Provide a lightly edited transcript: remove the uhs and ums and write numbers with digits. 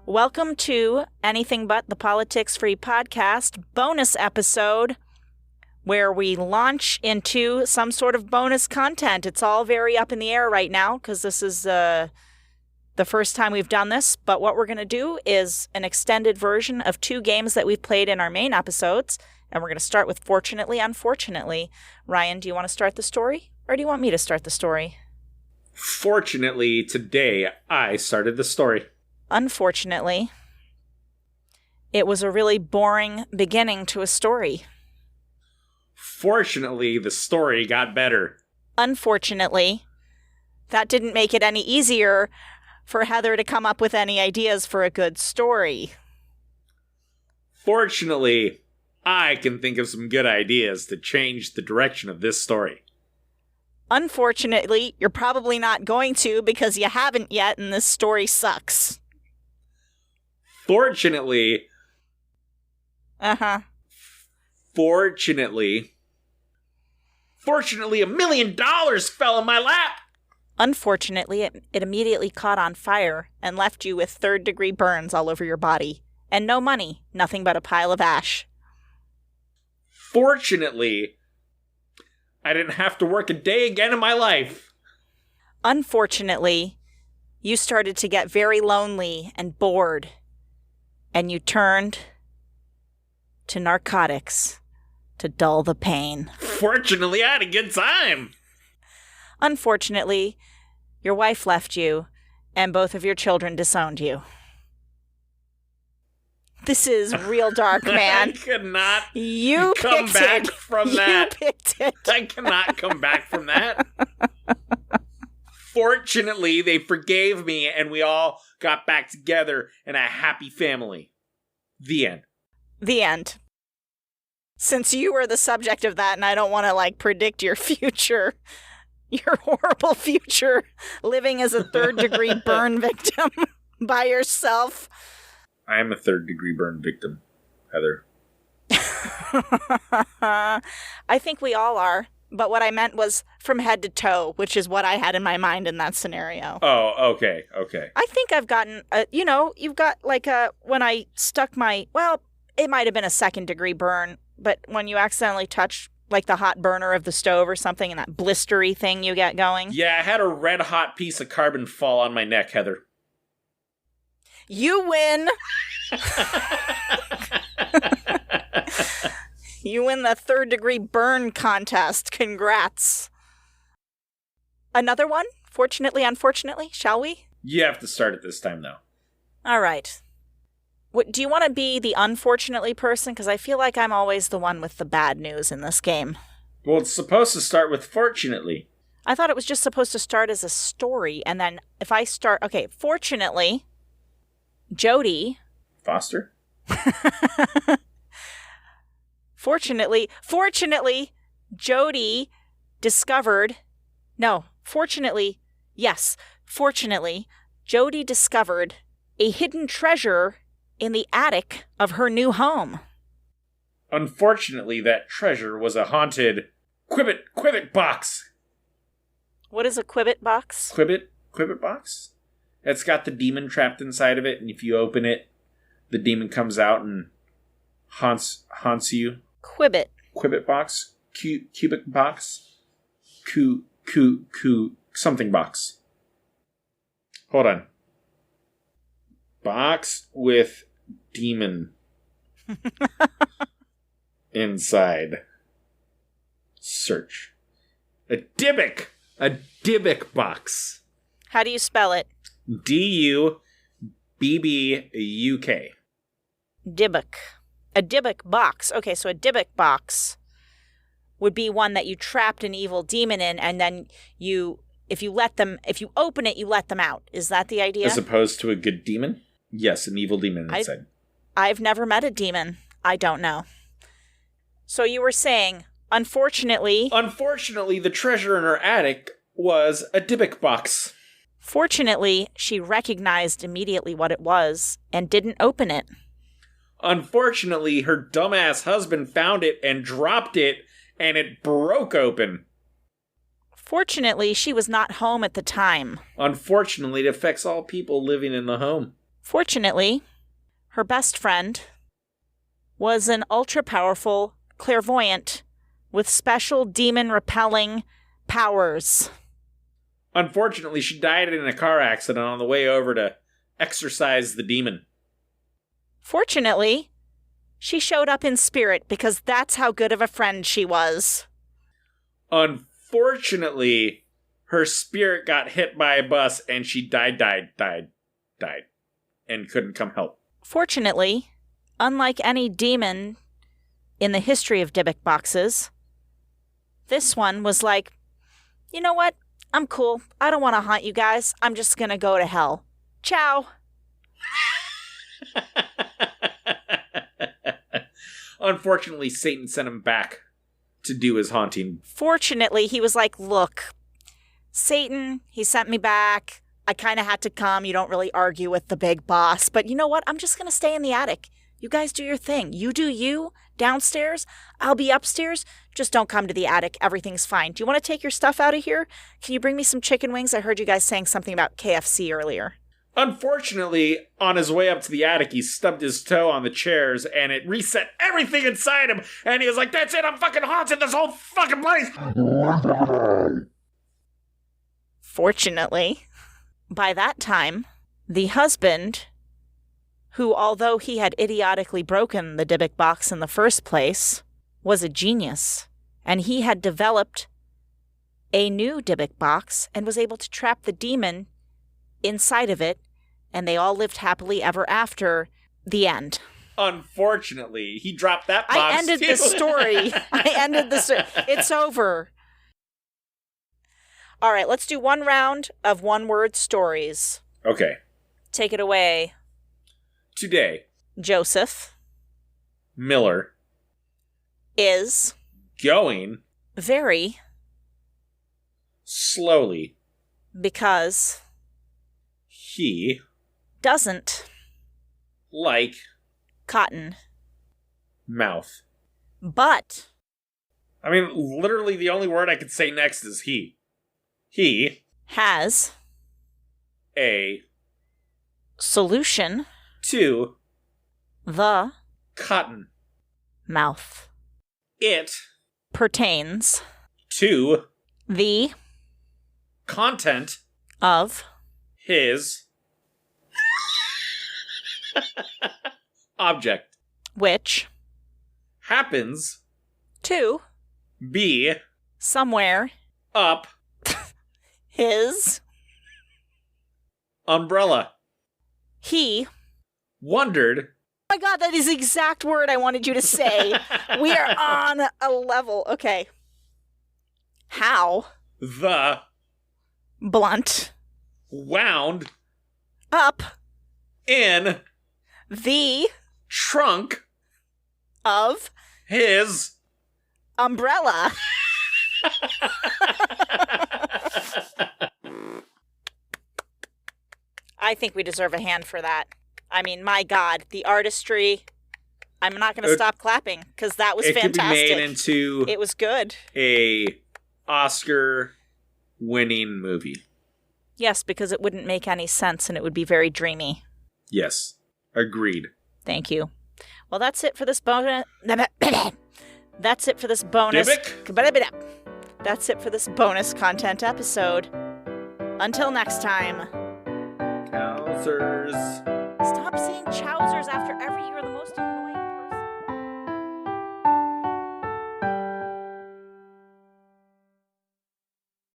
Welcome to Anything But the Politics Free Podcast bonus episode where we launch into some sort of bonus content. It's all very up in the air right now because this is the first time we've done this. But what we're going to do is an extended version of 2 games that we've played in our main episodes. And we're going to start with Fortunately, Unfortunately. Ryan, do you want to start the story or do you want me to start the story? Fortunately, today I started the story. Unfortunately, it was a really boring beginning to a story. Fortunately, the story got better. Unfortunately, that didn't make it any easier for Heather to come up with any ideas for a good story. Fortunately, I can think of some good ideas to change the direction of this story. Unfortunately, you're probably not going to because you haven't yet and this story sucks. Fortunately, Fortunately, $1 million fell in my lap. Unfortunately, it immediately caught on fire and left you with third-degree burns all over your body. And no money, nothing but a pile of ash. Fortunately, I didn't have to work a day again in my life. Unfortunately, you started to get very lonely and bored. And you turned to narcotics to dull the pain. Fortunately, I had a good time. Unfortunately, your wife left you, and both of your children disowned you. This is real dark, man. I could not come back from that. You picked it. I cannot come back from that. Fortunately, they forgave me, and we all got back together in a happy family. The end. The end. Since you were the subject of that, and I don't want to, predict your future, your horrible future, living as a third-degree burn victim by yourself. I am a third-degree burn victim, Heather. I think we all are. But what I meant was from head to toe, which is what I had in my mind in that scenario. Oh, okay. I think I've gotten, you've got when I stuck it might have been a second-degree burn, but when you accidentally touch the hot burner of the stove or something and that blistery thing you get going. Yeah, I had a red-hot piece of carbon fall on my neck, Heather. You win! You win the third-degree burn contest. Congrats. Another one? Fortunately, unfortunately, shall we? You have to start it this time, though. All right. Do you want to be the unfortunately person? Because I feel like I'm always the one with the bad news in this game. Well, it's supposed to start with fortunately. I thought it was just supposed to start as a story, and then if I start... Okay, fortunately, Jody... Foster? Fortunately, Jody discovered... No, fortunately, Jody discovered a hidden treasure in the attic of her new home. Unfortunately, that treasure was a haunted Dybbuk Box. What is a Dybbuk Box? Dybbuk Box? It's got the demon trapped inside of it, and if you open it, the demon comes out and haunts you. Dybbuk Box? Cubic Box? Something box. Hold on. Box with demon inside. Search. A Dybbuk Box. How do you spell it? Dubbuk. Dybbuk. A Dybbuk Box. Okay, so a Dybbuk Box would be one that you trapped an evil demon in, and then if you open it, you let them out. Is that the idea? As opposed to a good demon? Yes, an evil demon inside. I've never met a demon. I don't know. So you were saying, unfortunately... Unfortunately, the treasure in her attic was a Dybbuk Box. Fortunately, she recognized immediately what it was and didn't open it. Unfortunately, her dumbass husband found it and dropped it, and it broke open. Fortunately, she was not home at the time. Unfortunately, it affects all people living in the home. Fortunately, her best friend was an ultra-powerful clairvoyant with special demon-repelling powers. Unfortunately, she died in a car accident on the way over to exorcise the demon. Fortunately, she showed up in spirit because that's how good of a friend she was. Unfortunately, her spirit got hit by a bus and she died, and couldn't come help. Fortunately, unlike any demon in the history of Dybbuk Boxes, this one was like, you know what? I'm cool. I don't want to haunt you guys. I'm just going to go to hell. Ciao. Unfortunately, Satan sent him back to do his haunting. Fortunately, he was like, look, Satan, he sent me back. I kind of had to come. You don't really argue with the big boss. But you know what? I'm just going to stay in the attic. You guys do your thing. You do you downstairs. I'll be upstairs. Just don't come to the attic. Everything's fine. Do you want to take your stuff out of here? Can you bring me some chicken wings? I heard you guys saying something about KFC earlier. Unfortunately, on his way up to the attic, he stubbed his toe on the chairs, and it reset everything inside him, and he was like, that's it, I'm fucking haunted this whole fucking place! Fortunately, by that time, the husband, who, although he had idiotically broken the Dybbuk box in the first place, was a genius, and he had developed a new Dybbuk box and was able to trap the demon inside of it, and they all lived happily ever after. The end. Unfortunately, he dropped that box. I ended the story. It's over. All right, let's do one round of one-word stories. Okay. Take it away. Today, Joseph Miller is going very slowly because he doesn't like cotton mouth. But I mean, literally the only word I could say next is he. He has a solution to the cotton mouth. It pertains to the content of his object, which happens to be somewhere up his umbrella. He wondered. Oh my God, that is the exact word I wanted you to say. We are on a level. Okay. How the blunt wound up in the trunk of his umbrella. I think we deserve a hand for that. I mean, my God, the artistry. I'm not going to stop clapping because that was fantastic. It could be made into it was good. A Oscar-winning movie. Yes, because it wouldn't make any sense and it would be very dreamy. Yes, agreed. Thank you. Well, that's it for this bonus. That's it for this bonus. Dybbuk? That's it for this bonus content episode. Until next time. Chowsers. Stop saying chowsers after every year. The most